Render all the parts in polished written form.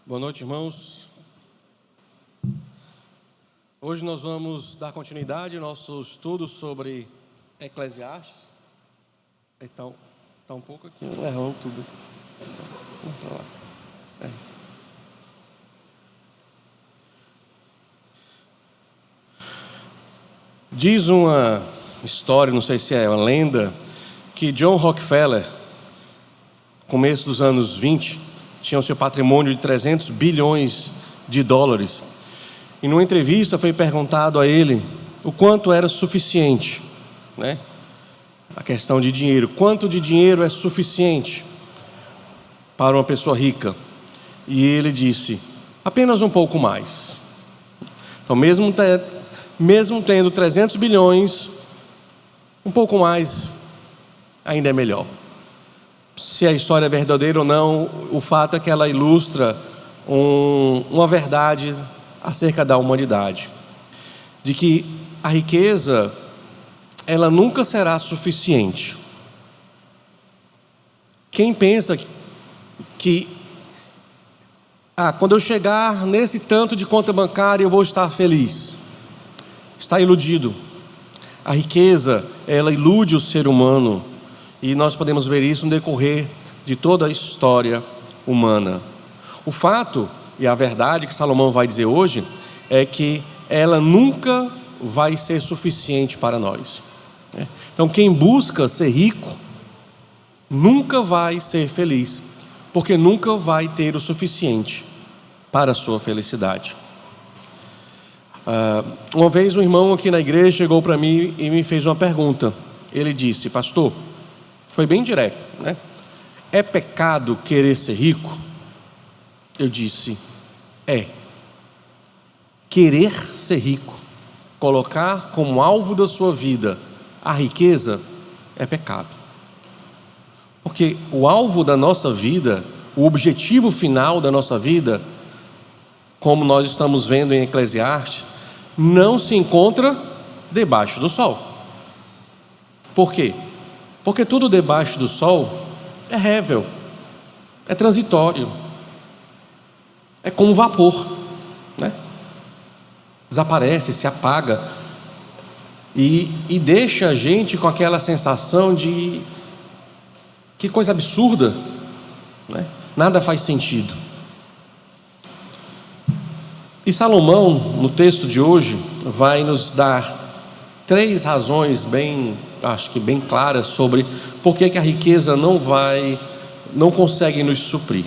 Boa noite, irmãos. Hoje nós vamos dar continuidade ao nosso estudo sobre Eclesiastes. Então, está um pouco aqui, erramos tudo. Vamos para lá. Diz uma história, não sei se é uma lenda, que John Rockefeller, começo dos anos 20, tinha o seu patrimônio de 300 bilhões de dólares. E numa entrevista foi perguntado a ele o quanto era suficiente, né? A questão de dinheiro. Quanto de dinheiro é suficiente para uma pessoa rica? E ele disse, apenas um pouco mais. Então, mesmo tendo 300 bilhões, um pouco mais ainda é melhor. Se a história é verdadeira ou não, o fato é que ela ilustra uma verdade acerca da humanidade, de que a riqueza, ela nunca será suficiente. Quem pensa que quando eu chegar nesse tanto de conta bancária eu vou estar feliz, está iludido. A riqueza, ela ilude o ser humano, e nós podemos ver isso no decorrer de toda a história humana. O fato e a verdade que Salomão vai dizer hoje é que ela nunca vai ser suficiente para nós. Então, quem busca ser rico nunca vai ser feliz, porque nunca vai ter o suficiente para a sua felicidade. Uma vez um irmão aqui na igreja chegou para mim e me fez uma pergunta. Ele disse, pastor, foi bem direto, né? É pecado querer ser rico? Eu disse, é. Querer ser rico, colocar como alvo da sua vida a riqueza, é pecado. Porque o alvo da nossa vida, o objetivo final da nossa vida, como nós estamos vendo em Eclesiastes, não se encontra debaixo do sol. Por quê? Porque tudo debaixo do sol é rével, é transitório, é como vapor, né? Desaparece, se apaga e deixa a gente com aquela sensação de que coisa absurda, né? Nada faz sentido. E Salomão, no texto de hoje, vai nos dar 3 razões acho que bem claras sobre por que a riqueza não consegue nos suprir.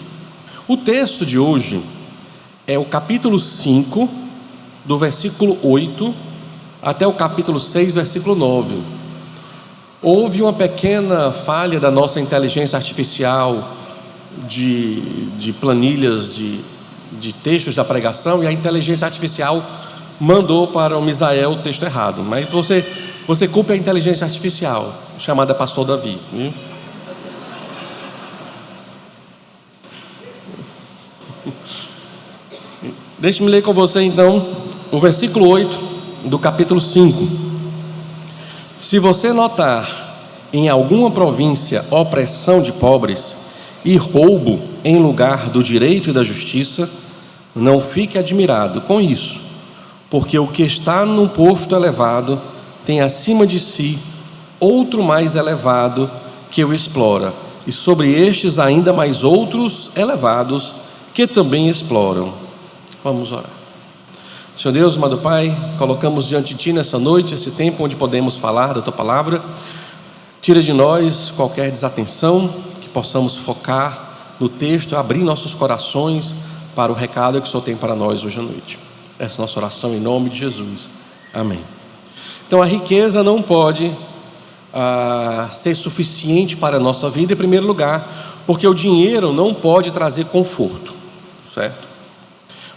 O texto de hoje é o capítulo 5, do versículo 8 até o capítulo 6, versículo 9. Houve uma pequena falha da nossa inteligência artificial de planilhas de textos da pregação, e a inteligência artificial mandou para o Misael o texto errado. Mas você culpa a inteligência artificial, chamada Pastor Davi, viu? Deixe-me ler com você então o versículo 8 do capítulo 5. Se você notar em alguma província opressão de pobres e roubo em lugar do direito e da justiça, não fique admirado com isso, porque o que está num posto elevado tem acima de si outro mais elevado que o explora, e sobre estes ainda mais outros elevados que também exploram. Vamos orar. Senhor Deus, amado Pai, colocamos diante de Ti nessa noite, esse tempo onde podemos falar da Tua palavra. Tira de nós qualquer desatenção, que possamos focar no texto, abrir nossos corações para o recado que o Senhor tem para nós hoje à noite. Essa é a nossa oração em nome de Jesus. Amém. Então, a riqueza não pode ser suficiente para a nossa vida, em primeiro lugar, porque o dinheiro não pode trazer conforto, certo?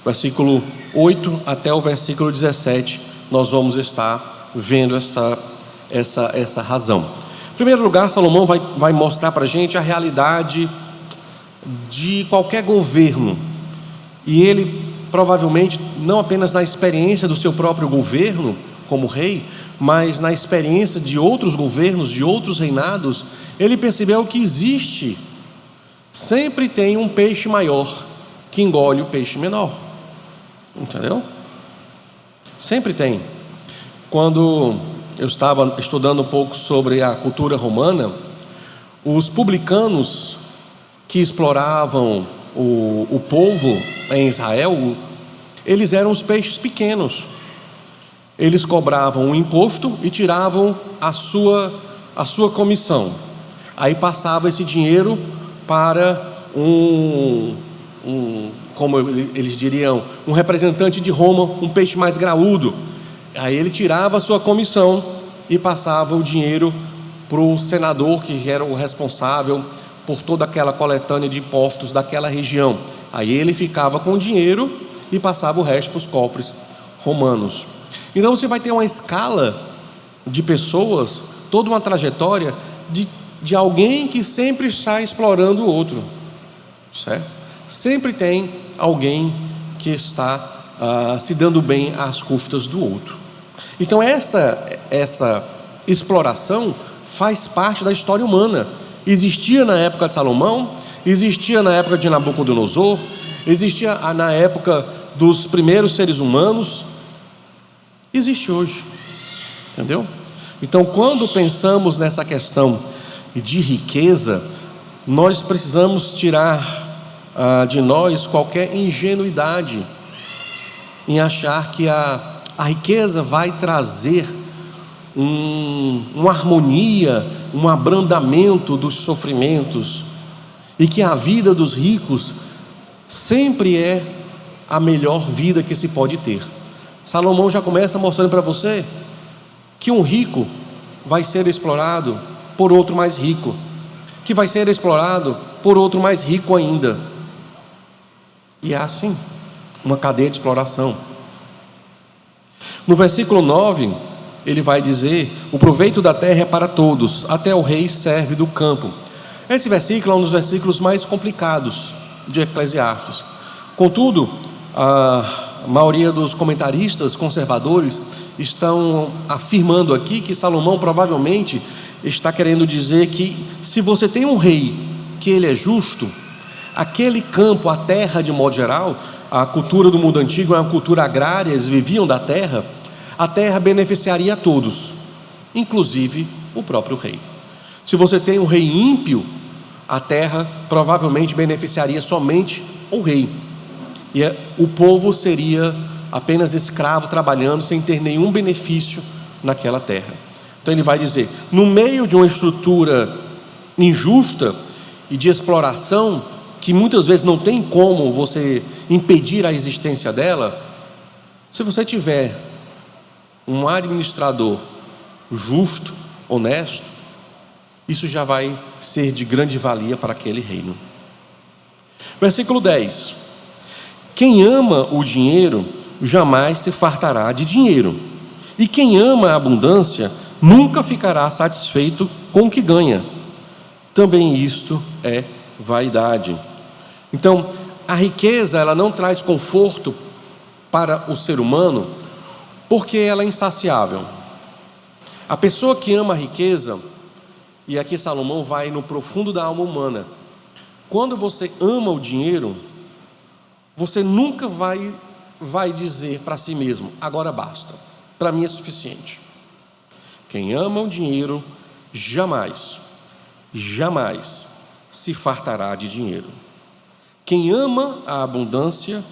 Versículo 8 até o versículo 17, nós vamos estar vendo essa razão. Em primeiro lugar, Salomão vai mostrar para a gente a realidade de qualquer governo, e ele provavelmente, não apenas na experiência do seu próprio governo como rei, mas na experiência de outros governos, de outros reinados, ele percebeu que sempre tem um peixe maior que engole o peixe menor. Entendeu? Sempre tem. Quando eu estava estudando um pouco sobre a cultura romana, os publicanos que exploravam o povo em Israel, eles eram os peixes pequenos. Eles cobravam um imposto e tiravam a sua comissão. Aí passava esse dinheiro para como eles diriam, um representante de Roma, um peixe mais graúdo. Aí ele tirava a sua comissão e passava o dinheiro para o senador, que era o responsável por toda aquela coletânea de impostos daquela região. Aí ele ficava com o dinheiro e passava o resto para os cofres romanos. Então você vai ter uma escala de pessoas, toda uma trajetória de alguém que sempre está explorando o outro, certo? Sempre tem alguém que está se dando bem às custas do outro. Então essa exploração faz parte da história humana. Existia na época de Salomão, existia na época de Nabucodonosor, existia na época dos primeiros seres humanos, existe hoje, entendeu? Então, quando pensamos nessa questão de riqueza, nós precisamos tirar de nós qualquer ingenuidade em achar que a riqueza vai trazer uma harmonia, um abrandamento dos sofrimentos, e que a vida dos ricos sempre é a melhor vida que se pode ter. Salomão já começa mostrando para você que um rico vai ser explorado por outro mais rico, que vai ser explorado por outro mais rico ainda. E é assim, uma cadeia de exploração. No versículo 9, ele vai dizer: o proveito da terra é para todos, até o rei serve do campo. Esse versículo é um dos versículos mais complicados de Eclesiastes. Contudo, a maioria dos comentaristas conservadores estão afirmando aqui que Salomão provavelmente está querendo dizer que se você tem um rei que ele é justo, aquele campo, a terra de modo geral, a cultura do mundo antigo é uma cultura agrária, eles viviam da terra, a terra beneficiaria a todos, inclusive o próprio rei. Se você tem um rei ímpio, a terra provavelmente beneficiaria somente o rei, e o povo seria apenas escravo trabalhando sem ter nenhum benefício naquela terra. Então ele vai dizer, no meio de uma estrutura injusta e de exploração, que muitas vezes não tem como você impedir a existência dela, se você tiver um administrador justo, honesto, isso já vai ser de grande valia para aquele reino. Versículo 10: quem ama o dinheiro jamais se fartará de dinheiro, e quem ama a abundância nunca ficará satisfeito com o que ganha. Também isto é vaidade. Então, a riqueza, ela não traz conforto para o ser humano, porque ela é insaciável. A pessoa que ama a riqueza, e aqui Salomão vai no profundo da alma humana, quando você ama o dinheiro, você nunca vai dizer para si mesmo, agora basta, para mim é suficiente. Quem ama o dinheiro jamais se fartará de dinheiro. Quem ama a abundância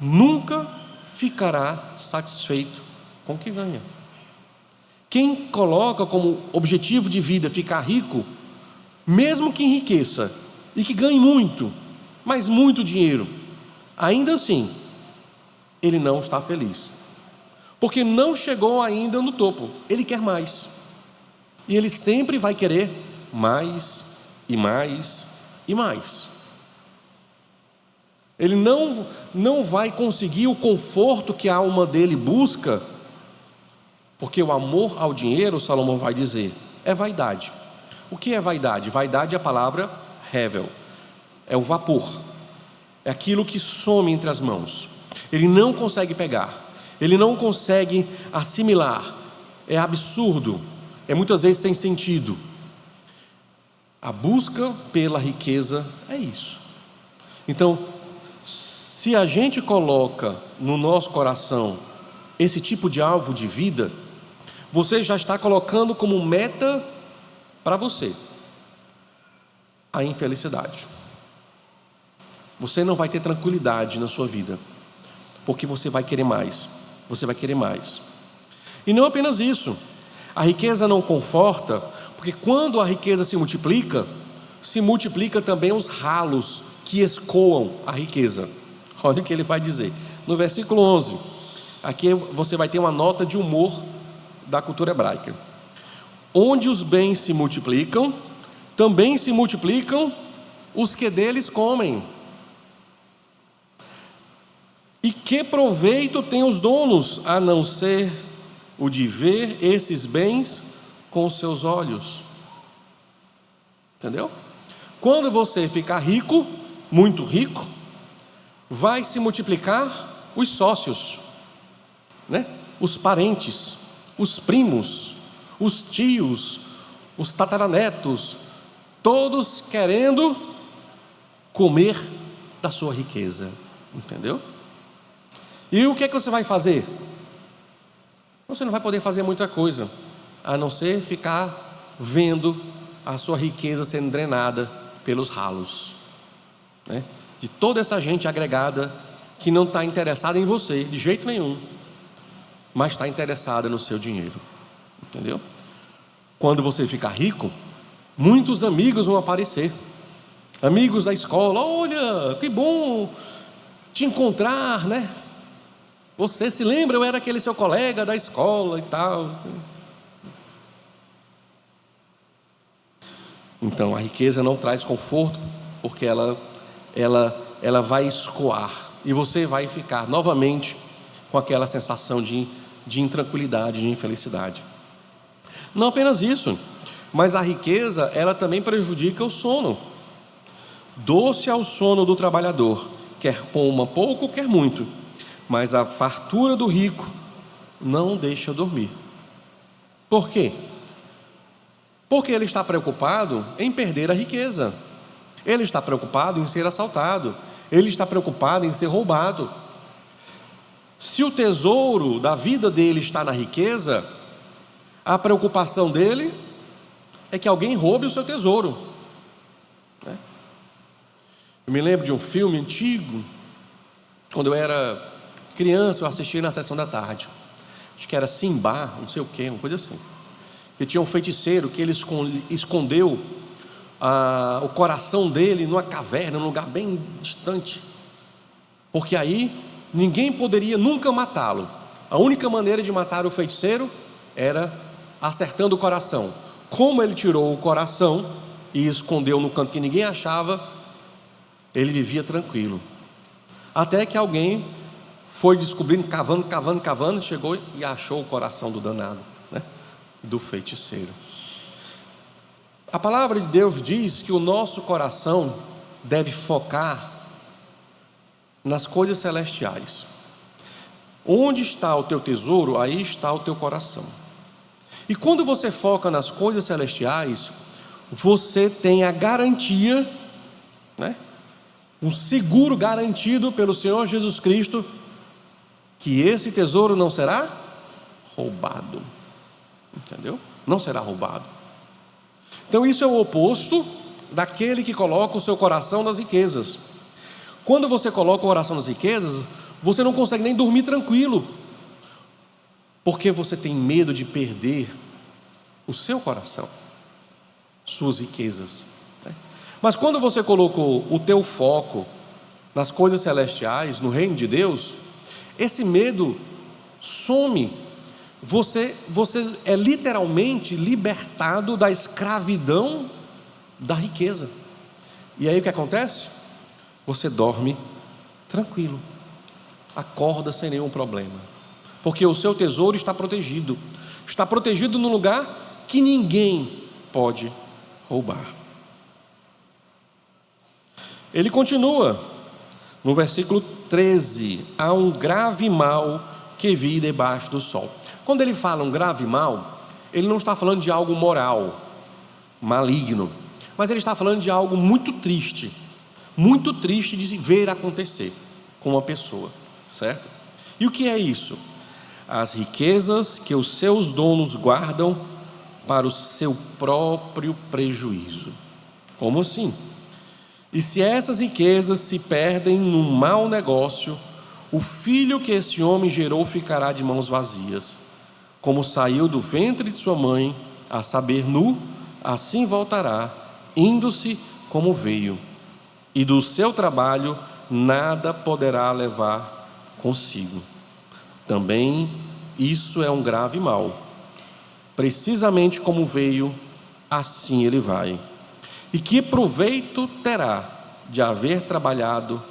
nunca ficará satisfeito com o que ganha. Quem coloca como objetivo de vida ficar rico, mesmo que enriqueça e que ganhe muito, mas muito dinheiro, ainda assim, ele não está feliz, porque não chegou ainda no topo, ele quer mais, e ele sempre vai querer mais e mais e mais. Ele não vai conseguir o conforto que a alma dele busca, porque o amor ao dinheiro, Salomão vai dizer, é vaidade. O que é vaidade? Vaidade é a palavra hevel, é o vapor, é aquilo que some entre as mãos. Ele não consegue pegar, ele não consegue assimilar, é absurdo, é muitas vezes sem sentido. A busca pela riqueza é isso. Então, Se a gente coloca no nosso coração esse tipo de alvo de vida, você já está colocando como meta para você a infelicidade. Você não vai ter tranquilidade na sua vida, porque você vai querer mais, você vai querer mais. E não apenas isso, a riqueza não conforta, porque quando a riqueza se multiplica também os ralos que escoam a riqueza. Olha o que ele vai dizer, no versículo 11, aqui você vai ter uma nota de humor da cultura hebraica. Onde os bens se multiplicam, também se multiplicam os que deles comem. E que proveito têm os donos, a não ser o de ver esses bens com os seus olhos? Entendeu? Quando você ficar rico, muito rico, vai se multiplicar os sócios, né? Os parentes, os primos, os tios, os tataranetos, todos querendo comer da sua riqueza, entendeu? E o que é que você vai fazer? Você não vai poder fazer muita coisa, a não ser ficar vendo a sua riqueza sendo drenada pelos ralos, né? De toda essa gente agregada que não está interessada em você de jeito nenhum, mas está interessada no seu dinheiro, entendeu? Quando você ficar rico, muitos amigos vão aparecer, amigos da escola. Olha, que bom te encontrar, né? Você se lembra, eu era aquele seu colega da escola e tal. Então a riqueza não traz conforto, porque ela vai escoar, e você vai ficar novamente com aquela sensação de intranquilidade, de infelicidade. Não apenas isso, mas a riqueza, ela também prejudica o sono. Doce é o sono do trabalhador, quer coma pouco, quer muito, mas a fartura do rico não deixa dormir. Por quê? Porque ele está preocupado em perder a riqueza, ele está preocupado em ser assaltado, ele está preocupado em ser roubado. Se o tesouro da vida dele está na riqueza, a preocupação dele é que alguém roube o seu tesouro, né? Eu me lembro de um filme antigo, quando eu era criança, eu assisti na sessão da tarde, acho que era Simba, não sei o que, uma coisa assim, que tinha um feiticeiro que ele escondeu o coração dele numa caverna, num lugar bem distante, porque aí ninguém poderia nunca matá-lo. A única maneira de matar o feiticeiro era acertando o coração. Como ele tirou o coração e escondeu no canto que ninguém achava, ele vivia tranquilo, até que alguém foi descobrindo, cavando, chegou e achou o coração do danado, né? Do feiticeiro. A palavra de Deus diz que o nosso coração deve focar nas coisas celestiais. Onde está o teu tesouro, aí está o teu coração. E quando você foca nas coisas celestiais, você tem a garantia, né? Um seguro garantido pelo Senhor Jesus Cristo, que esse tesouro não será roubado, entendeu? Não será roubado. Então isso é o oposto daquele que coloca o seu coração nas riquezas. Quando você coloca o coração nas riquezas, você não consegue nem dormir tranquilo, porque você tem medo de perder o seu coração, suas riquezas, né? Mas quando você colocou o teu foco nas coisas celestiais, no reino de Deus, esse medo some. Você é literalmente libertado da escravidão da riqueza. E aí o que acontece? Você dorme tranquilo, acorda sem nenhum problema, porque o seu tesouro está protegido num lugar que ninguém pode roubar. Ele continua no versículo 13: há um grave mal que vi debaixo do sol. Quando ele fala um grave mal, ele não está falando de algo moral, maligno, mas ele está falando de algo muito triste de se ver acontecer. com uma pessoa, certo? E o que é isso? As riquezas que os seus donos guardam para o seu próprio prejuízo. Como assim? E se essas riquezas se perdem num mau negócio, o filho que esse homem gerou ficará de mãos vazias. Como saiu do ventre de sua mãe, a saber, nu, assim voltará, indo-se como veio. E do seu trabalho nada poderá levar consigo. Também isso é um grave mal. Precisamente como veio, assim ele vai. E que proveito terá de haver trabalhado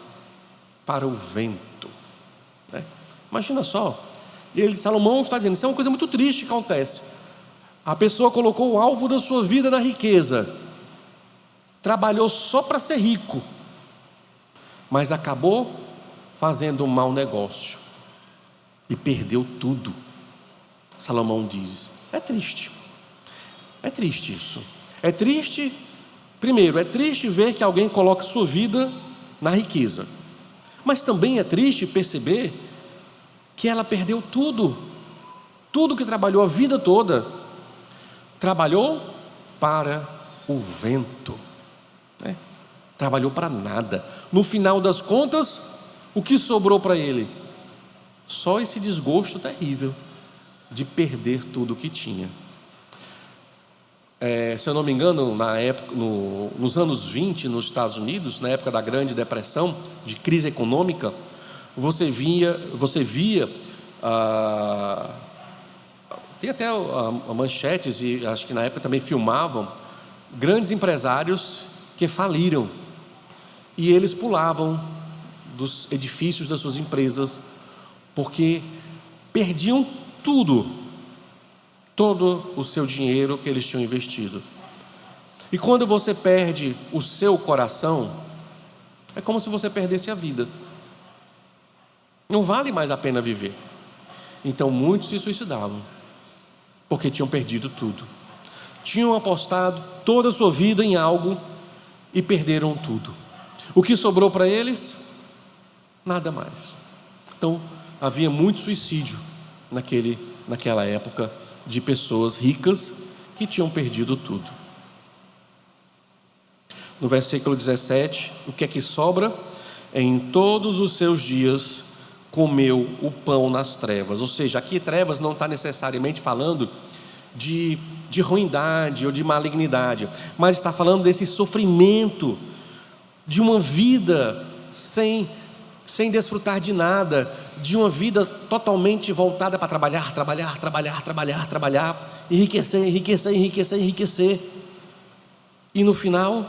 para o vento? Imagina só, Salomão está dizendo, isso é uma coisa muito triste que acontece. A pessoa colocou o alvo da sua vida na riqueza, trabalhou só para ser rico, mas acabou fazendo um mau negócio e perdeu tudo. Salomão diz, é triste isso. É triste, primeiro, é triste ver que alguém coloca sua vida na riqueza, mas também é triste perceber que ela perdeu tudo que trabalhou a vida toda, trabalhou para o vento, trabalhou para nada. No final das contas, o que sobrou para ele? Só esse desgosto terrível de perder tudo que tinha. Se eu não me engano, na época, nos anos 20, nos Estados Unidos, na época da Grande Depressão, de crise econômica, você via tem até manchetes, e acho que na época também filmavam, grandes empresários que faliram, e eles pulavam dos edifícios das suas empresas, porque perdiam todo o seu dinheiro que eles tinham investido. E quando você perde o seu coração, é como se você perdesse a vida. Não vale mais a pena viver. Então muitos se suicidavam, porque tinham perdido tudo. Tinham apostado toda a sua vida em algo e perderam tudo. O que sobrou para eles? Nada mais. Então havia muito suicídio naquela época, de pessoas ricas que tinham perdido tudo. No versículo 17, o que é que sobra? Em todos os seus dias comeu o pão nas trevas. Ou seja, aqui trevas não está necessariamente falando de ruindade ou de malignidade, mas está falando desse sofrimento, de uma vida sem desfrutar de nada, de uma vida totalmente voltada para trabalhar, enriquecer. E no final,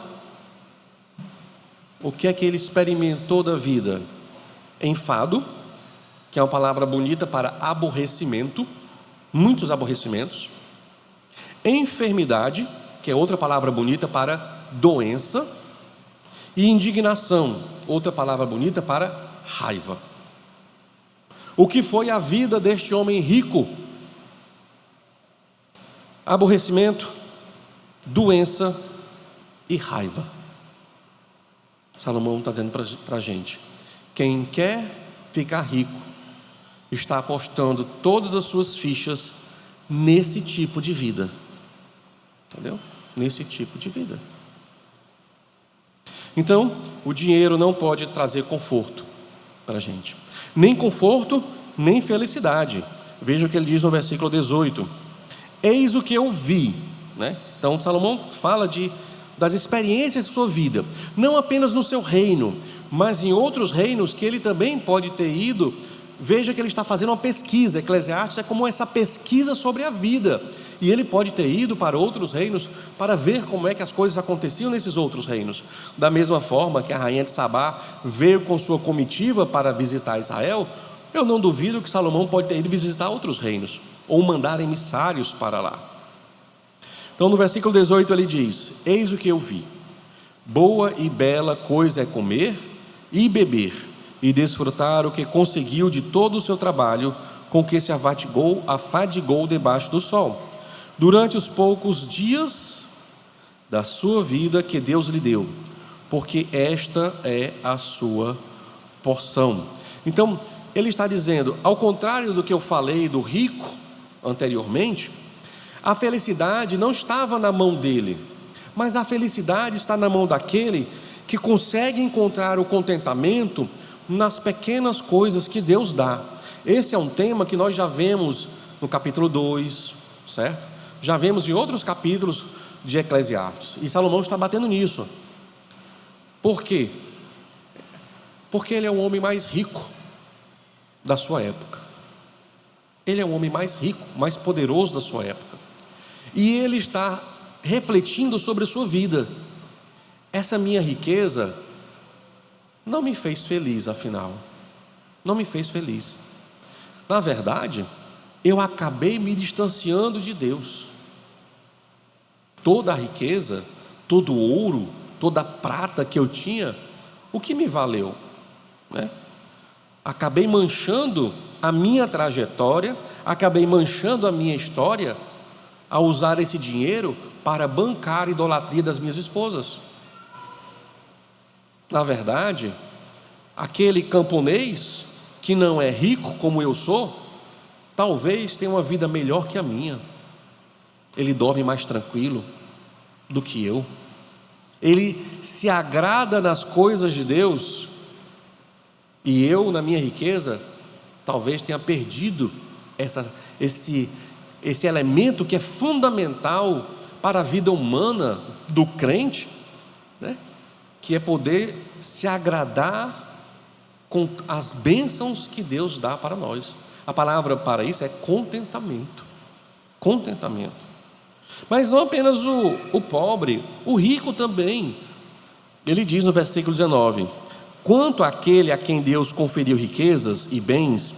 o que é que ele experimentou da vida? Enfado, que é uma palavra bonita para aborrecimento, muitos aborrecimentos. Enfermidade, que é outra palavra bonita para doença. E indignação, outra palavra bonita para raiva. O que foi a vida deste homem rico? Aborrecimento, doença e raiva. Salomão está dizendo para a gente: quem quer ficar rico está apostando todas as suas fichas nesse tipo de vida. Entendeu? Nesse tipo de vida. Então, o dinheiro não pode trazer conforto para a gente, nem conforto, nem felicidade. Veja o que ele diz no versículo 18: eis o que eu vi, Então Salomão fala das experiências de sua vida, não apenas no seu reino, mas em outros reinos que ele também pode ter ido. Veja que ele está fazendo uma pesquisa. Eclesiastes é como essa pesquisa sobre a vida, e ele pode ter ido para outros reinos para ver como é que as coisas aconteciam nesses outros reinos. Da mesma forma que a rainha de Sabá veio com sua comitiva para visitar Israel, eu não duvido que Salomão pode ter ido visitar outros reinos, ou mandar emissários para lá. Então no versículo 18 ele diz: eis o que eu vi, boa e bela coisa é comer e beber, e desfrutar o que conseguiu de todo o seu trabalho, com que se afadigou debaixo do sol, durante os poucos dias da sua vida que Deus lhe deu, porque esta é a sua porção. Então, ele está dizendo, ao contrário do que eu falei do rico anteriormente, a felicidade não estava na mão dele, mas a felicidade está na mão daquele que consegue encontrar o contentamento nas pequenas coisas que Deus dá. Esse é um tema que nós já vemos no capítulo 2, certo? Já vemos em outros capítulos de Eclesiastes, e Salomão está batendo nisso. Por quê? Porque ele é o homem mais rico da sua época. Ele é o homem mais rico, mais poderoso da sua época, e ele está refletindo sobre a sua vida. Essa minha riqueza não me fez feliz, afinal, não me fez feliz. Na verdade, eu acabei me distanciando de Deus. Toda a riqueza, todo o ouro, toda a prata que eu tinha, o que me valeu, né? Acabei manchando a minha trajetória, acabei manchando a minha história ao usar esse dinheiro para bancar a idolatria das minhas esposas. Na verdade, aquele camponês que não é rico como eu sou, talvez tenha uma vida melhor que a minha. Ele dorme mais tranquilo do que eu. Ele se agrada nas coisas de Deus, e eu, na minha riqueza, talvez tenha perdido esse elemento que é fundamental para a vida humana do crente, né? Que é poder se agradar com as bênçãos que Deus dá para nós. A palavra para isso é contentamento. Contentamento. Mas não apenas o pobre, o rico também. Ele diz no versículo 19: quanto àquele a quem Deus conferiu riquezas e bens,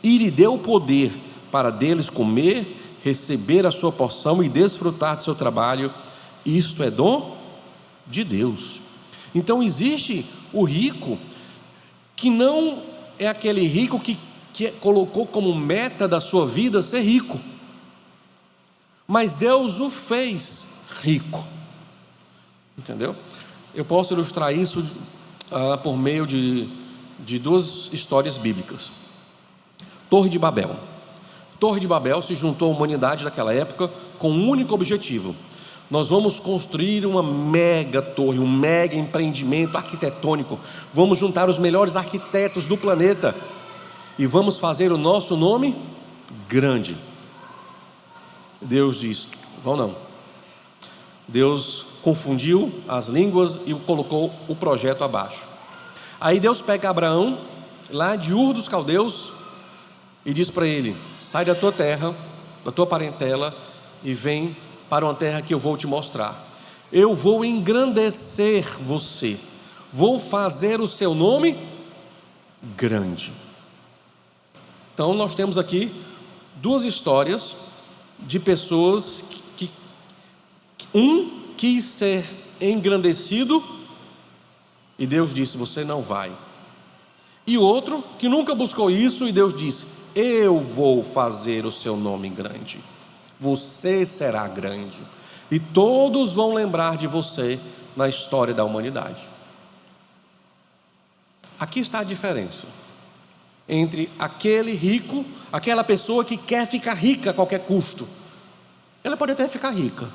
e lhe deu o poder para deles comer, receber a sua porção e desfrutar de seu trabalho, isto é dom de Deus. Então existe o rico que não é aquele rico que colocou como meta da sua vida ser rico, mas Deus o fez rico, entendeu? Eu posso ilustrar isso por meio de duas histórias bíblicas. Torre de Babel. Torre de Babel se juntou à humanidade daquela época com um único objetivo: nós vamos construir uma mega torre, um mega empreendimento arquitetônico, vamos juntar os melhores arquitetos do planeta e vamos fazer o nosso nome grande. Deus diz: vão não. Deus confundiu as línguas e colocou o projeto abaixo. Aí Deus pega Abraão, lá de Ur dos Caldeus, e diz para ele: sai da tua terra, da tua parentela, e vem para uma terra que eu vou te mostrar. Eu vou engrandecer você, vou fazer o seu nome grande. Então nós temos aqui duas histórias de pessoas que um quis ser engrandecido e Deus disse: você não vai. E outro que nunca buscou isso e Deus disse: eu vou fazer o seu nome grande, você será grande, e todos vão lembrar de você na história da humanidade. Aqui está a diferença entre aquele rico, aquela pessoa que quer ficar rica a qualquer custo. Ela pode até ficar rica,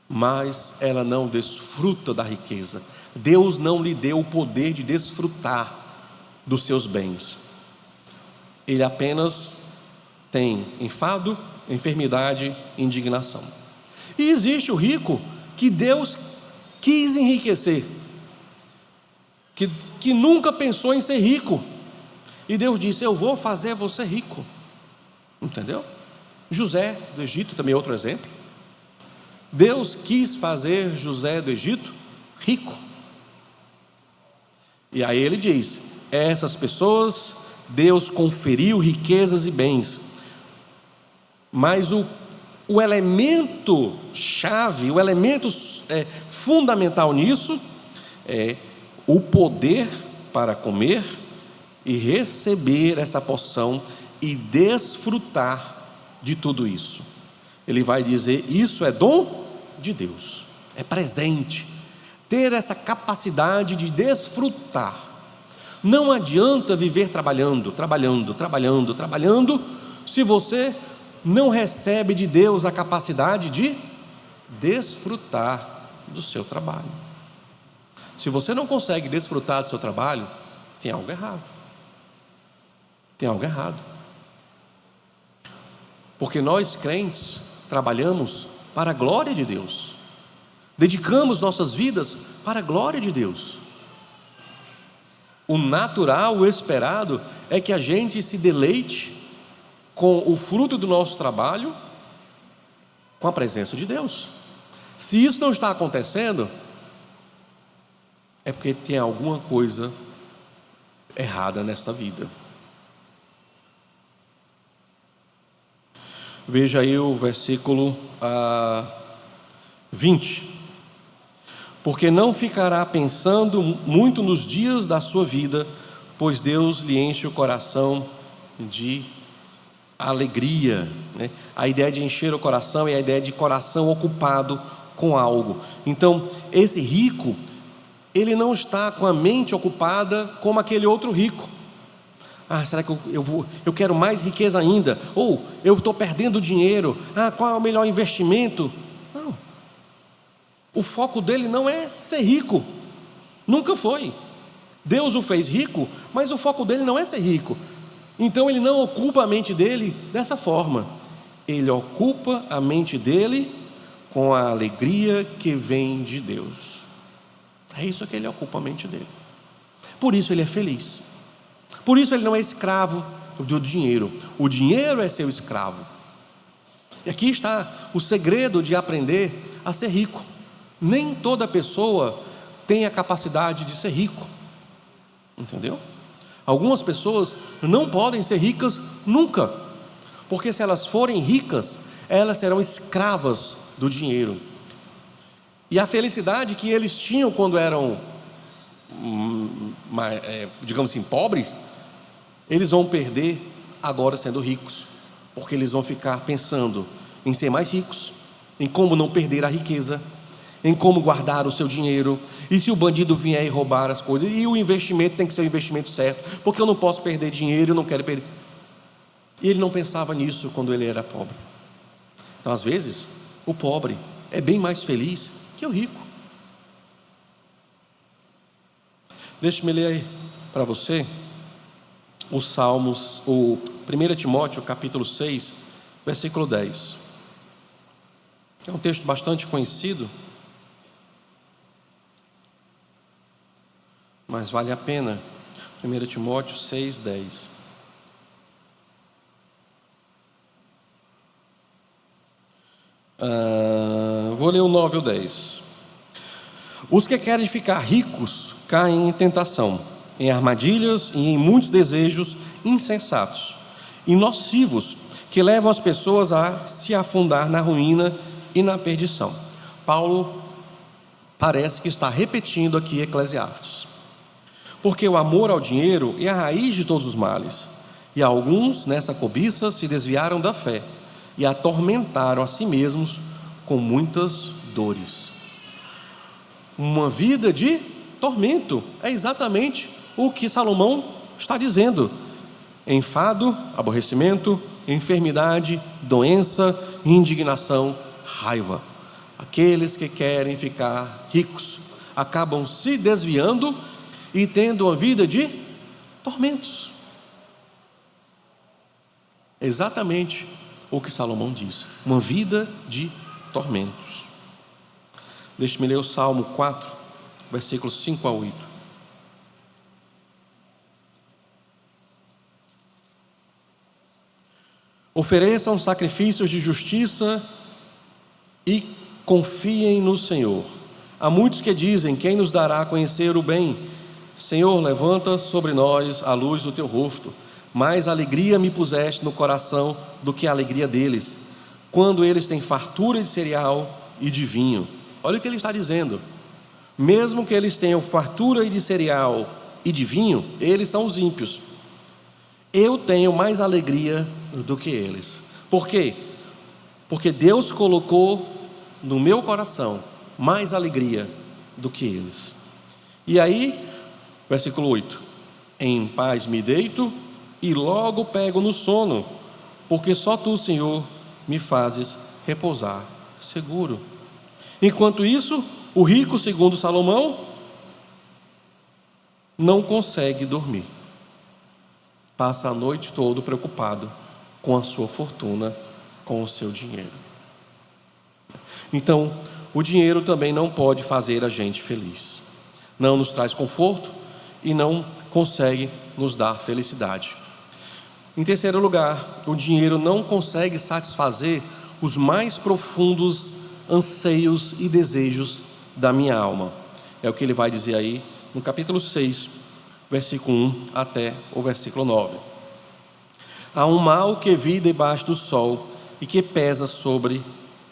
mas ela não desfruta da riqueza. Deus não lhe deu o poder de desfrutar dos seus bens. Ele apenas tem enfado, enfermidade, indignação. E existe o rico que Deus quis enriquecer, que nunca pensou em ser rico, e Deus disse: eu vou fazer você rico. Entendeu? José do Egito também é outro exemplo. Deus quis fazer José do Egito rico, e aí ele diz: essas pessoas Deus conferiu riquezas e bens, mas o elemento chave, o elemento fundamental nisso é o poder para comer e receber essa porção e desfrutar de tudo isso. Ele vai dizer: isso é dom de Deus, é presente, ter essa capacidade de desfrutar. Não adianta viver trabalhando, se você não recebe de Deus a capacidade de desfrutar do seu trabalho. Se você não consegue desfrutar do seu trabalho, tem algo errado. Tem algo errado. Porque nós crentes trabalhamos para a glória de Deus. Dedicamos nossas vidas para a glória de Deus. O natural, o esperado, é que a gente se deleite com o fruto do nosso trabalho, com a presença de Deus. Se isso não está acontecendo, é porque tem alguma coisa errada nessa vida. Veja aí o versículo 20. Porque não ficará pensando muito nos dias da sua vida, pois Deus lhe enche o coração de alegria, né? A ideia de encher o coração é a ideia de coração ocupado com algo. Então, esse rico, ele não está com a mente ocupada como aquele outro rico. Será que eu quero mais riqueza ainda? Ou eu estou perdendo dinheiro? Qual é o melhor investimento? Não. O foco dele não é ser rico. Nunca foi. Deus o fez rico, mas o foco dele não é ser rico. Então ele não ocupa a mente dele dessa forma. Ele ocupa a mente dele com a alegria que vem de Deus. É isso que ele ocupa a mente dele. Por isso ele é feliz. Por isso ele não é escravo do dinheiro. O dinheiro é seu escravo. E aqui está o segredo de aprender a ser rico. Nem toda pessoa tem a capacidade de ser rico. Entendeu? Algumas pessoas não podem ser ricas nunca. Porque se elas forem ricas, elas serão escravas do dinheiro. E a felicidade que eles tinham quando eram, digamos assim, pobres, eles vão perder agora sendo ricos. Porque eles vão ficar pensando em ser mais ricos, em como não perder a riqueza, em como guardar o seu dinheiro, e se o bandido vier e roubar as coisas, e o investimento tem que ser o investimento certo, porque eu não posso perder dinheiro, eu não quero perder. E ele não pensava nisso quando ele era pobre. Então, às vezes, o pobre é bem mais feliz que o rico. Deixe-me ler aí para você os Salmos, o 1 Timóteo capítulo 6, versículo 10. É um texto bastante conhecido, mas vale a pena. 1 Timóteo 6, 10. Vou ler o 9 e o 10. Os que querem ficar ricos caem em tentação, em armadilhas e em muitos desejos insensatos e nocivos, que levam as pessoas a se afundar na ruína e na perdição. Paulo parece que está repetindo aqui Eclesiastes. Porque o amor ao dinheiro é a raiz de todos os males, e alguns nessa cobiça se desviaram da fé e atormentaram a si mesmos com muitas dores. Uma vida de tormento é exatamente o que Salomão está dizendo: enfado, aborrecimento, enfermidade, doença, indignação, raiva. Aqueles que querem ficar ricos acabam se desviando e tendo uma vida de tormentos. Exatamente o que Salomão diz: uma vida de tormentos. Deixe-me ler o Salmo 4, versículos 5 a 8. Ofereçam sacrifícios de justiça e confiem no Senhor. Há muitos que dizem: quem nos dará a conhecer o bem? Senhor, levanta sobre nós a luz do teu rosto. Mais alegria me puseste no coração do que a alegria deles, quando eles têm fartura de cereal e de vinho. Olha o que ele está dizendo: mesmo que eles tenham fartura de cereal e de vinho, eles são os ímpios. Eu tenho mais alegria do que eles. Por quê? Porque Deus colocou no meu coração mais alegria do que eles. E aí, versículo 8: Em paz me deito e logo pego no sono, porque só tu, Senhor, me fazes repousar seguro. Enquanto isso, o rico, segundo Salomão, não consegue dormir. Passa a noite toda preocupado com a sua fortuna, com o seu dinheiro. Então, o dinheiro também não pode fazer a gente feliz. Não nos traz conforto e não consegue nos dar felicidade. Em terceiro lugar, o dinheiro não consegue satisfazer os mais profundos anseios e desejos da minha alma. É o que ele vai dizer aí no capítulo 6, versículo 1 até o versículo 9. Há um mal que vi debaixo do sol e que pesa sobre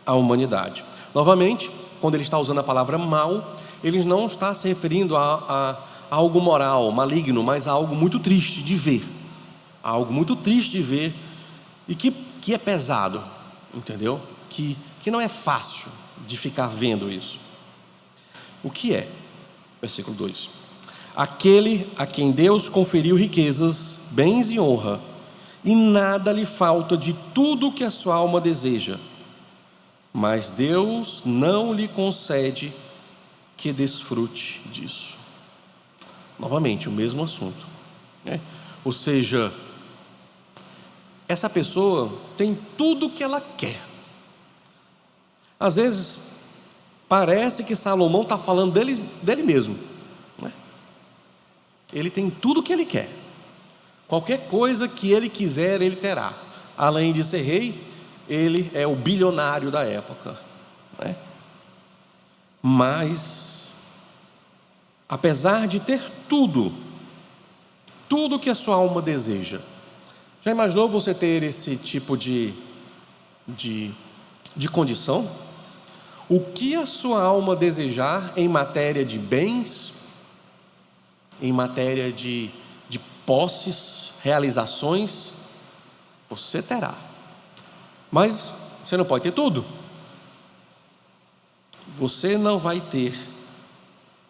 a humanidade. Novamente, quando ele está usando a palavra mal, ele não está se referindo a algo moral, maligno, mas a algo muito triste de ver. Algo muito triste de ver e que é pesado, entendeu? Que não é fácil de ficar vendo isso. O que é? Versículo 2. Aquele a quem Deus conferiu riquezas, bens e honra, e nada lhe falta de tudo que a sua alma deseja, mas Deus não lhe concede que desfrute disso. Novamente, o mesmo assunto, né? Ou seja, essa pessoa tem tudo o que ela quer. Às vezes, parece que Salomão está falando dele mesmo, né? Ele tem tudo o que ele quer. Qualquer coisa que ele quiser, ele terá. Além de ser rei, ele é o bilionário da época, né? Mas, apesar de ter tudo que a sua alma deseja, já imaginou você ter esse tipo de condição? O que a sua alma desejar em matéria de bens, em matéria de posses, realizações, você terá. Mas você não pode ter tudo. Você não vai ter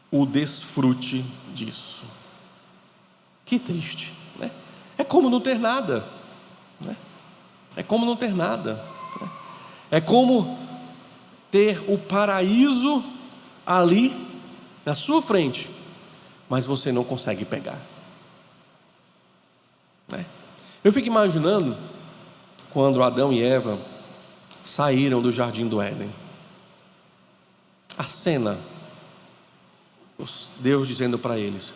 o desfrute disso. Que triste, né? É como não ter nada, né? É como não ter nada, né? É como ter o paraíso ali na sua frente, mas você não consegue pegar, né? Eu fico imaginando quando Adão e Eva saíram do jardim do Éden, a cena, Deus dizendo para eles: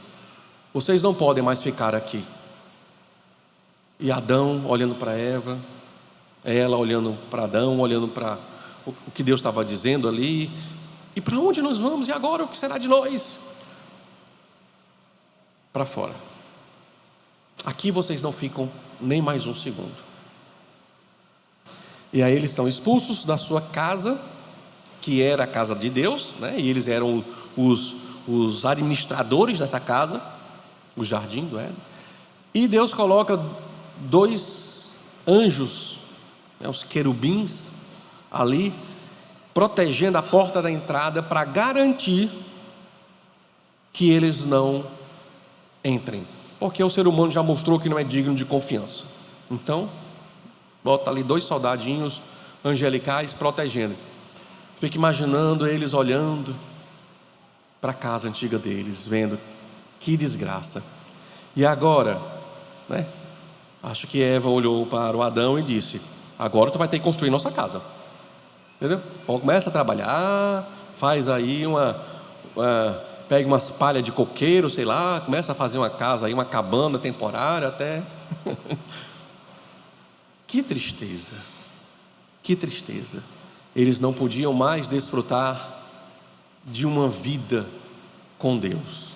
vocês não podem mais ficar aqui. E Adão olhando para Eva, ela olhando para Adão, olhando para o que Deus estava dizendo ali. E para onde nós vamos? E agora o que será de nós? Para fora. Aqui vocês não ficam nem mais um segundo. E aí eles estão expulsos da sua casa, que era a casa de Deus, né? E eles eram os administradores dessa casa, o jardim do Éden. E Deus coloca 2 anjos, né, os querubins, ali, protegendo a porta da entrada, para garantir que eles não entrem, porque o ser humano já mostrou que não é digno de confiança. Então, bota ali 2 soldadinhos angelicais protegendo. Fica imaginando eles olhando para a casa antiga deles, vendo que desgraça. E agora, né? Acho que Eva olhou para o Adão e disse: agora tu vai ter que construir nossa casa, entendeu? Começa a trabalhar, faz aí pega umas palhas de coqueiro, sei lá, começa a fazer uma casa aí, uma cabana temporária até. Que tristeza, que tristeza. Eles não podiam mais desfrutar de uma vida com Deus,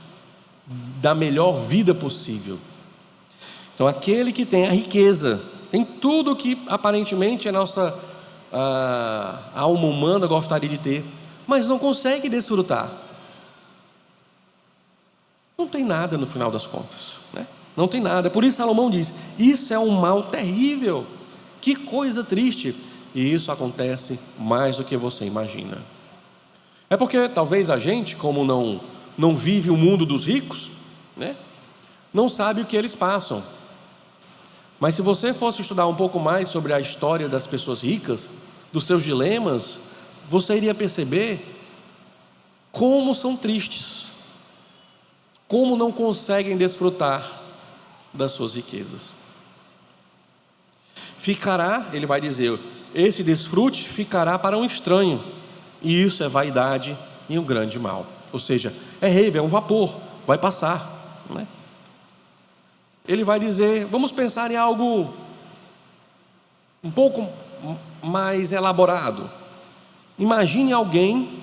da melhor vida possível. Então, aquele que tem a riqueza, tem tudo que aparentemente a nossa alma humana gostaria de ter, mas não consegue desfrutar. Não tem nada no final das contas, né? Não tem nada. Por isso Salomão diz: isso é um mal terrível, que coisa triste. E isso acontece mais do que você imagina. É porque talvez a gente, como não vive o mundo dos ricos, né? não sabe o que eles passam. Mas se você fosse estudar um pouco mais sobre a história das pessoas ricas, dos seus dilemas, você iria perceber como são tristes, como não conseguem desfrutar das suas riquezas. Ficará, ele vai dizer, esse desfrute ficará para um estranho, e isso é vaidade e um grande mal. Ou seja, é rave, é um vapor, vai passar, né? Ele vai dizer, vamos pensar em algo um pouco mais elaborado. Imagine alguém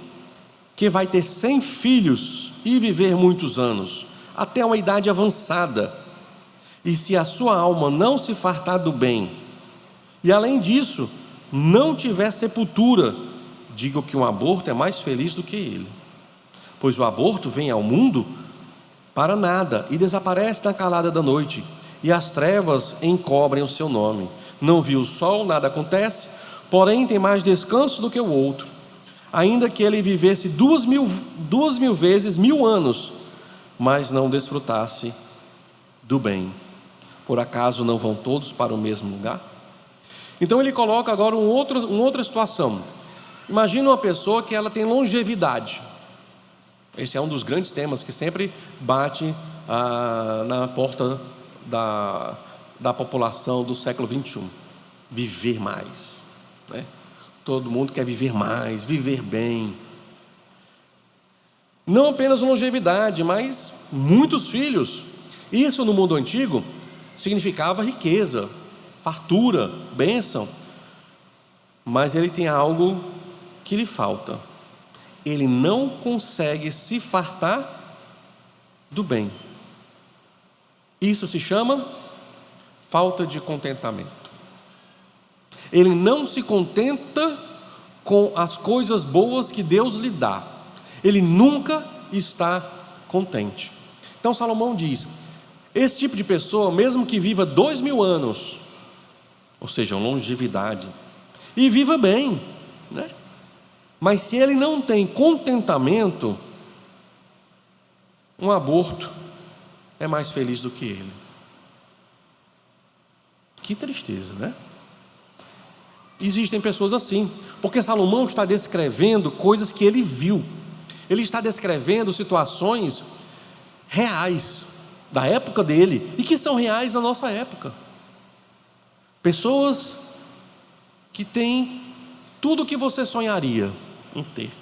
que vai ter 100 filhos e viver muitos anos, até uma idade avançada, e se a sua alma não se fartar do bem, e além disso, não tiver sepultura, digo que um aborto é mais feliz do que ele, pois o aborto vem ao mundo para nada e desaparece na calada da noite, e as trevas encobrem o seu nome. Não viu o sol, nada acontece, porém tem mais descanso do que o outro. Ainda que ele vivesse 2.000 vezes 1.000 anos, mas não desfrutasse do bem. Por acaso não vão todos para o mesmo lugar? Então ele coloca agora uma outra situação. Imagina uma pessoa que ela tem longevidade. Esse é um dos grandes temas que sempre bate na porta da população do século 21. Viver mais, né? Todo mundo quer viver mais, viver bem. Não apenas longevidade, mas muitos filhos. Isso no mundo antigo significava riqueza, fartura, bênção. Mas ele tem algo que lhe falta. Ele não consegue se fartar do bem. Isso se chama falta de contentamento. Ele não se contenta com as coisas boas que Deus lhe dá. Ele nunca está contente. Então Salomão diz, esse tipo de pessoa, mesmo que viva 2.000 anos, ou seja, longevidade, e viva bem, né? Mas se ele não tem contentamento, um aborto é mais feliz do que ele. Que tristeza, né? Existem pessoas assim, porque Salomão está descrevendo coisas que ele viu. Ele está descrevendo situações reais da época dele e que são reais na nossa época. Pessoas que têm tudo o que você sonharia em ter,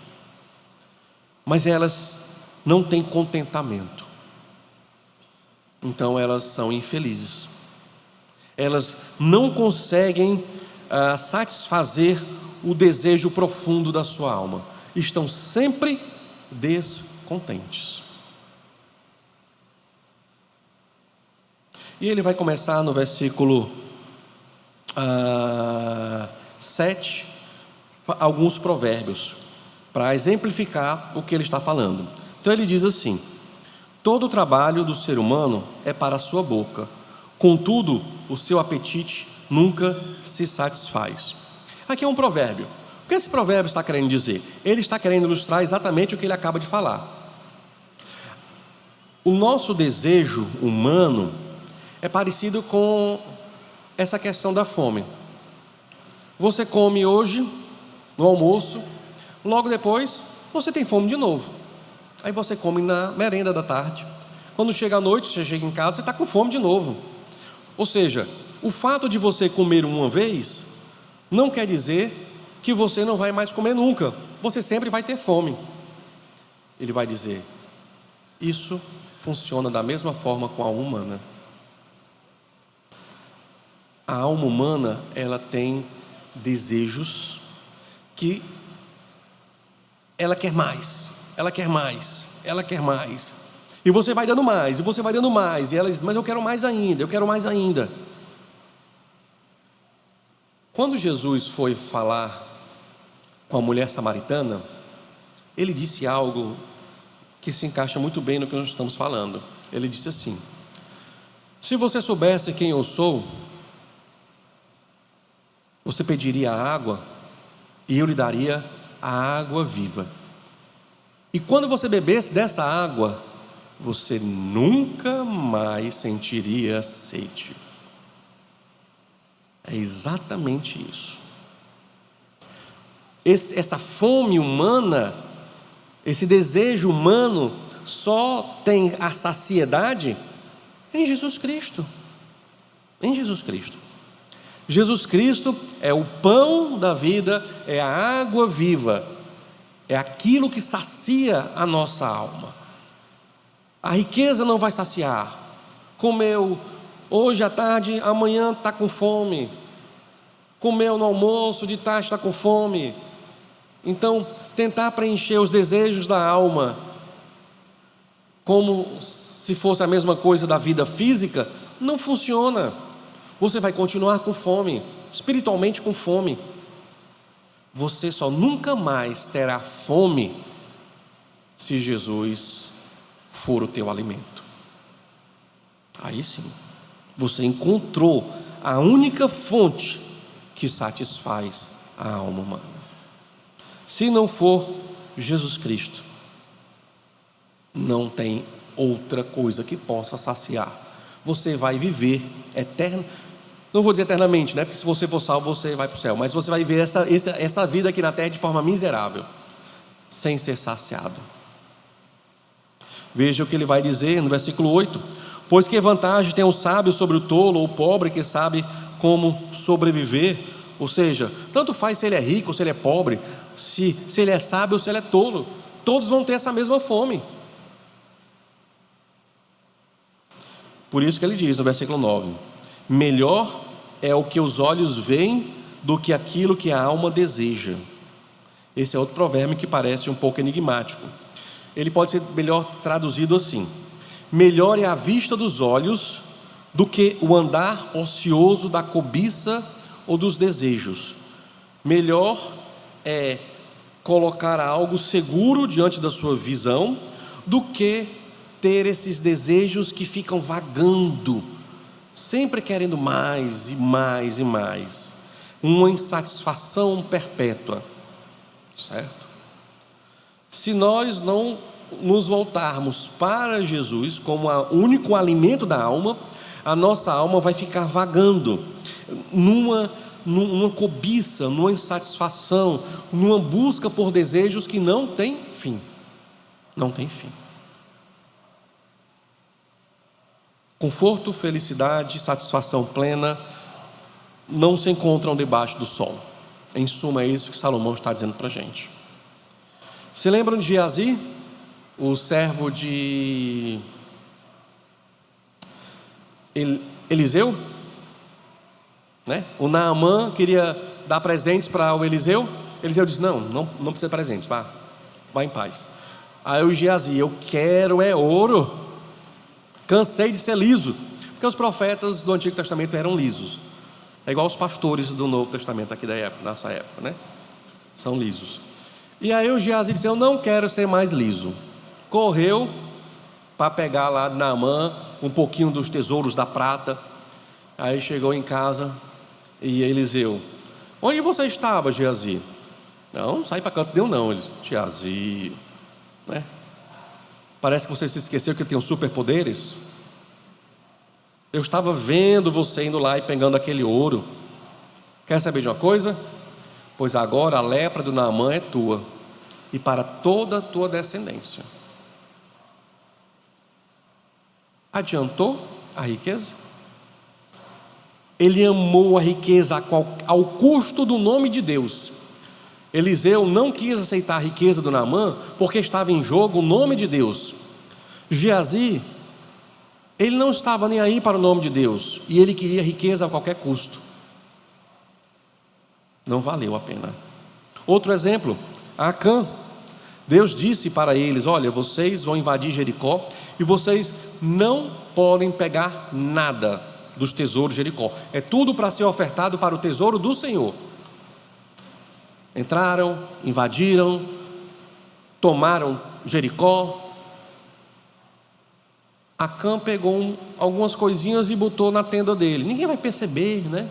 mas elas não têm contentamento. Então elas são infelizes. Elas não conseguem satisfazer o desejo profundo da sua alma. Estão sempre descontentes. E ele vai começar no versículo 7, alguns provérbios, para exemplificar o que ele está falando. Então ele diz assim: todo o trabalho do ser humano é para a sua boca, contudo o seu apetite nunca se satisfaz. Aqui é um provérbio. O que esse provérbio está querendo dizer? Ele está querendo ilustrar exatamente o que ele acaba de falar. O nosso desejo humano é parecido com essa questão da fome. Você come hoje, no almoço, logo depois você tem fome de novo. Aí você come na merenda da tarde. Quando chega a noite, você chega em casa, você está com fome de novo. Ou seja, o fato de você comer uma vez não quer dizer que você não vai mais comer nunca. Você sempre vai ter fome. Ele vai dizer, isso funciona da mesma forma com a alma humana. A alma humana, ela tem desejos que ela quer mais, ela quer mais, ela quer mais. E você vai dando mais, e você vai dando mais. E ela diz, mas eu quero mais ainda, eu quero mais ainda. Quando Jesus foi falar com a mulher samaritana, ele disse algo que se encaixa muito bem no que nós estamos falando. Ele disse assim: se você soubesse quem eu sou, você pediria água e eu lhe daria a água viva. E quando você bebesse dessa água, você nunca mais sentiria sede. É exatamente isso. Essa fome humana, esse desejo humano, só tem a saciedade em Jesus Cristo. Em Jesus Cristo. Jesus Cristo é o pão da vida, é a água viva, é aquilo que sacia a nossa alma. A riqueza não vai saciar. Comeu hoje à tarde, amanhã está com fome. Comeu no almoço, de tarde está com fome. Então, tentar preencher os desejos da alma, como se fosse a mesma coisa da vida física, não funciona. Você vai continuar com fome, espiritualmente com fome. Você só nunca mais terá fome se Jesus for o teu alimento. Aí sim, você encontrou a única fonte que satisfaz a alma humana. Se não for Jesus Cristo, não tem outra coisa que possa saciar. Você vai viver eterno. Não vou dizer eternamente, né? Porque se você for salvo, você vai para o céu. Mas você vai viver essa vida aqui na terra de forma miserável, sem ser saciado. Veja o que ele vai dizer no versículo 8: pois que vantagem tem o sábio sobre o tolo, ou o pobre que sabe como sobreviver? Ou seja, tanto faz se ele é rico ou se ele é pobre, se ele é sábio ou se ele é tolo, todos vão ter essa mesma fome. Por isso que ele diz no versículo 9: melhor é o que os olhos veem do que aquilo que a alma deseja. Esse é outro provérbio que parece um pouco enigmático. Ele pode ser melhor traduzido assim: melhor é a vista dos olhos do que o andar ocioso da cobiça ou dos desejos. Melhor é colocar algo seguro diante da sua visão do que ter esses desejos que ficam vagando, sempre querendo mais e mais e mais, uma insatisfação perpétua, certo? Se nós não nos voltarmos para Jesus como o único alimento da alma, a nossa alma vai ficar vagando numa cobiça, numa insatisfação, numa busca por desejos que não tem fim. Não tem fim. Conforto, felicidade, satisfação plena não se encontram debaixo do sol. Em suma, é isso que Salomão está dizendo para a gente. Se lembram de Geazi, o servo de Eliseu? Né? O Naamã queria dar presentes para o Eliseu. Eliseu disse: não precisa de presentes, vá em paz. Aí o Geazi: eu quero é ouro, cansei de ser liso. Porque os profetas do Antigo Testamento eram lisos. É igual os pastores do Novo Testamento aqui da época, nessa época, né? São lisos. E aí o Geazi disse: eu não quero ser mais liso. Correu para pegar lá de Naamã um pouquinho dos tesouros da prata. Aí chegou em casa e Eliseu: onde você estava, Geazi? Não saí para canto nenhum não. Ele: Geazi, né? Parece que você se esqueceu que eu tenho superpoderes. Eu estava vendo você indo lá e pegando aquele ouro. Quer saber de uma coisa? Pois agora a lepra do Naamã é tua, e para toda a tua descendência. Adiantou a riqueza? Ele amou a riqueza ao custo do nome de Deus. Eliseu não quis aceitar a riqueza do Naamã porque estava em jogo o nome de Deus. Geazi, ele não estava nem aí para o nome de Deus, e ele queria riqueza a qualquer custo. Não valeu a pena. Outro exemplo, Acã. Deus disse para eles: olha, vocês vão invadir Jericó e vocês não podem pegar nada dos tesouros de Jericó. É tudo para ser ofertado para o tesouro do Senhor. Entraram, invadiram, tomaram Jericó. Acã pegou algumas coisinhas e botou na tenda dele. Ninguém vai perceber, né?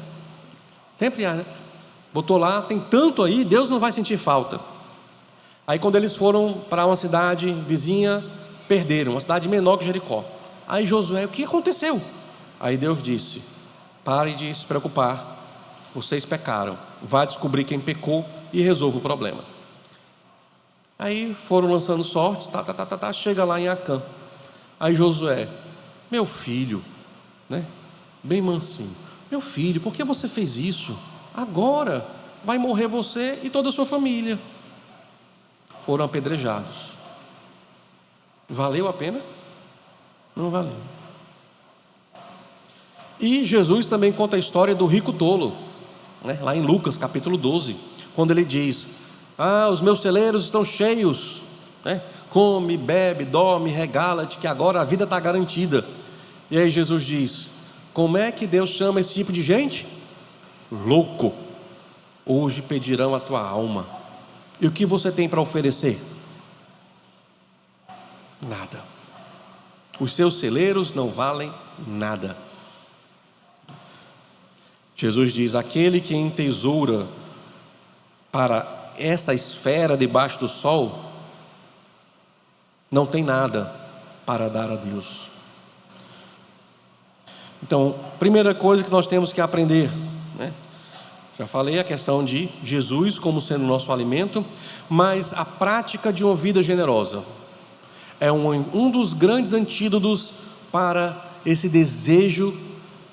Sempre há, né? Botou lá, tem tanto aí, Deus não vai sentir falta. Aí quando eles foram para uma cidade vizinha, perderam, uma cidade menor que Jericó. Aí Josué, o que aconteceu? Aí Deus disse: pare de se preocupar, vocês pecaram, vá descobrir quem pecou e resolva o problema. Aí foram lançando sortes, chega lá em Acã. Aí Josué, meu filho, né, bem mansinho, meu filho, por que você fez isso? Agora vai morrer você e toda a sua família. Foram apedrejados. Valeu a pena? Não valeu. E Jesus também conta a história do rico tolo, né, lá em Lucas capítulo 12, quando ele diz: os meus celeiros estão cheios, né? Come, bebe, dorme, regala-te, que agora a vida está garantida. E aí Jesus diz: como é que Deus chama esse tipo de gente? Louco. Hoje pedirão a tua alma. E o que você tem para oferecer? Nada. Os seus celeiros não valem nada. Jesus diz: aquele que entesoura para essa esfera debaixo do sol, não tem nada para dar a Deus. Então, primeira coisa que nós temos que aprender, né? Já falei a questão de Jesus como sendo nosso alimento, mas a prática de uma vida generosa é um dos grandes antídotos para esse desejo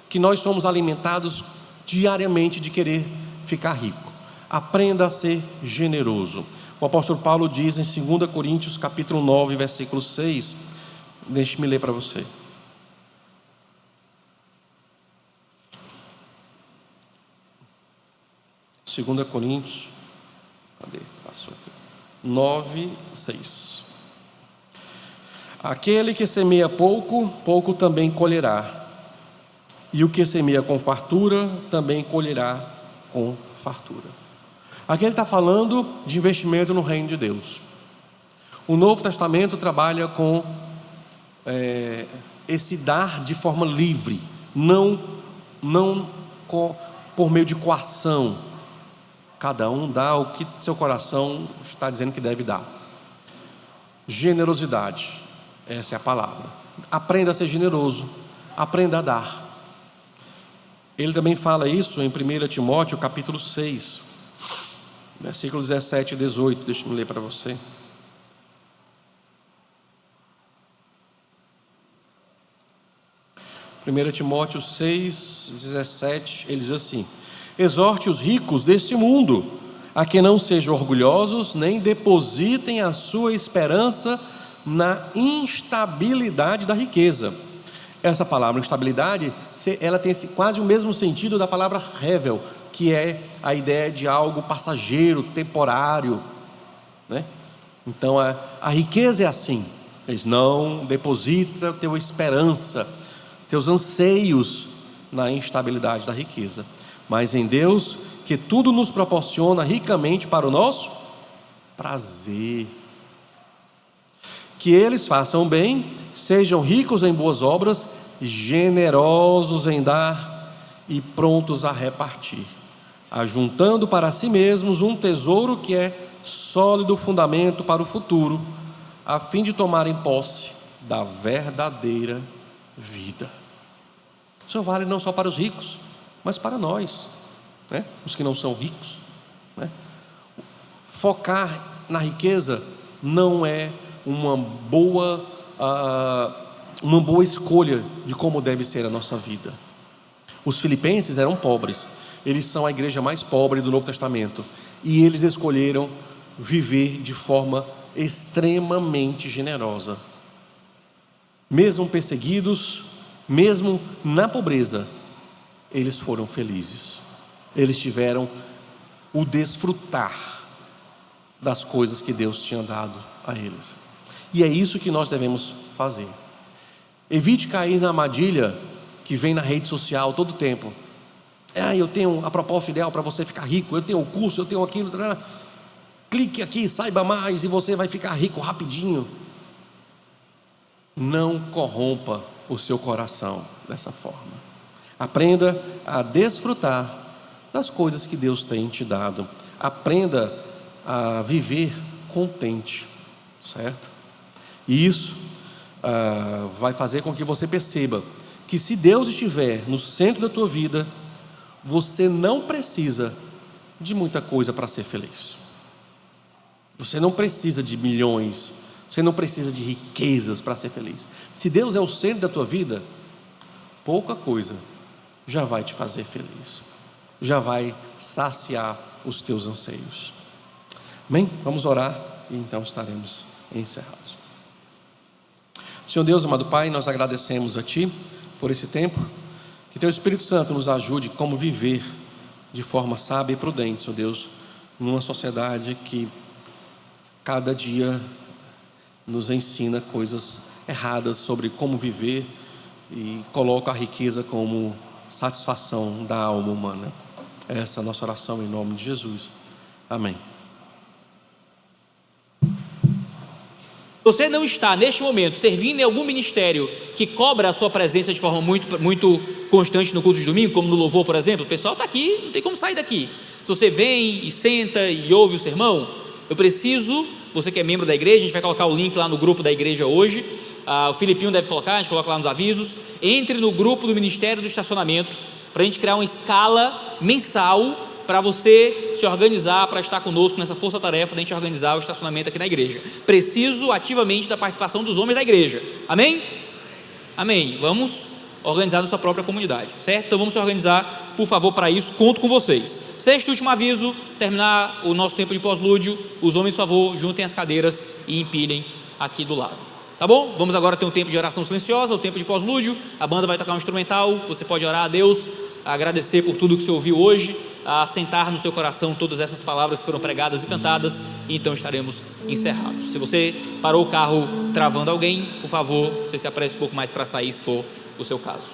que nós somos alimentados diariamente de querer ficar rico. Aprenda a ser generoso. O apóstolo Paulo diz em 2 Coríntios capítulo 9, versículo 6, deixe-me ler para você. Segunda Coríntios, cadê? Passou aqui. 9, 6. Aquele que semeia pouco, pouco também colherá. E o que semeia com fartura, também colherá com fartura. Aqui ele está falando de investimento no reino de Deus. O Novo Testamento trabalha com esse dar de forma livre, não por meio de coação. Cada um dá o que seu coração está dizendo que deve dar. Generosidade, essa é a palavra. Aprenda a ser generoso, aprenda a dar. Ele também fala isso em 1 Timóteo capítulo 6, versículo 17 e 18, deixa eu ler para você. Primeira Timóteo 6, 17, ele diz assim: exorte os ricos deste mundo, a que não sejam orgulhosos, nem depositem a sua esperança na instabilidade da riqueza. Essa palavra instabilidade, ela tem quase o mesmo sentido da palavra revel, que é a ideia de algo passageiro, temporário, né? Então a riqueza é assim. Eles não deposita tua esperança, teus anseios na instabilidade da riqueza, mas em Deus, que tudo nos proporciona ricamente para o nosso prazer. Que eles façam bem, sejam ricos em boas obras, generosos em dar e prontos a repartir, ajuntando para si mesmos um tesouro que é sólido fundamento para o futuro, a fim de tomarem posse da verdadeira vida. Isso vale não só para os ricos, mas para nós, né? Os que não são ricos, né? Focar na riqueza não é uma boa escolha de como deve ser a nossa vida. Os filipenses eram pobres, eles são a igreja mais pobre do Novo Testamento, e eles escolheram viver de forma extremamente generosa. Mesmo perseguidos, mesmo na pobreza, eles foram felizes. Eles tiveram o desfrutar das coisas que Deus tinha dado a eles. E é isso que nós devemos fazer. Evite cair na armadilha que vem na rede social todo o tempo. Eu tenho a proposta ideal para você ficar rico, eu tenho o curso, eu tenho aquilo. Clique aqui, saiba mais e você vai ficar rico rapidinho. Não corrompa o seu coração dessa forma. Aprenda a desfrutar das coisas que Deus tem te dado. Aprenda a viver contente, certo? E isso vai fazer com que você perceba que se Deus estiver no centro da tua vida, você não precisa de muita coisa para ser feliz. Você não precisa de milhões, você não precisa de riquezas para ser feliz. Se Deus é o centro da tua vida, pouca coisa já vai te fazer feliz, já vai saciar os teus anseios. Amém? Vamos orar e então estaremos encerrados. Senhor Deus, amado Pai, nós agradecemos a Ti por esse tempo. Que Teu Espírito Santo nos ajude como viver de forma sábia e prudente, Senhor Deus, numa sociedade que cada dia nos ensina coisas erradas sobre como viver e coloca a riqueza como satisfação da alma humana. Essa é a nossa oração em nome de Jesus. Amém. Você não está, neste momento, servindo em algum ministério que cobra a sua presença de forma muito constante no culto de domingo, como no louvor, por exemplo, o pessoal está aqui, não tem como sair daqui. Se você vem e senta e ouve o sermão, você que é membro da igreja, a gente vai colocar o link lá no grupo da igreja hoje, o Filipinho deve colocar, a gente coloca lá nos avisos. Entre no grupo do Ministério do Estacionamento, para a gente criar uma escala mensal, para você se organizar, para estar conosco nessa força-tarefa de a gente organizar o estacionamento aqui na igreja. Preciso ativamente da participação dos homens da igreja, amém? Amém, vamos organizar na sua própria comunidade, certo? Então vamos se organizar, por favor, para isso, conto com vocês. Sexto e último aviso, terminar o nosso tempo de pós-lúdio, os homens, por favor, juntem as cadeiras e empilhem aqui do lado, tá bom? Vamos agora ter um tempo de oração silenciosa, o tempo de pós-lúdio, a banda vai tocar um instrumental, você pode orar a Deus, agradecer por tudo que você ouviu hoje, assentar no seu coração todas essas palavras que foram pregadas e cantadas, e então estaremos encerrados. Se você parou o carro travando alguém, por favor, você se apresse um pouco mais para sair, se for o seu caso.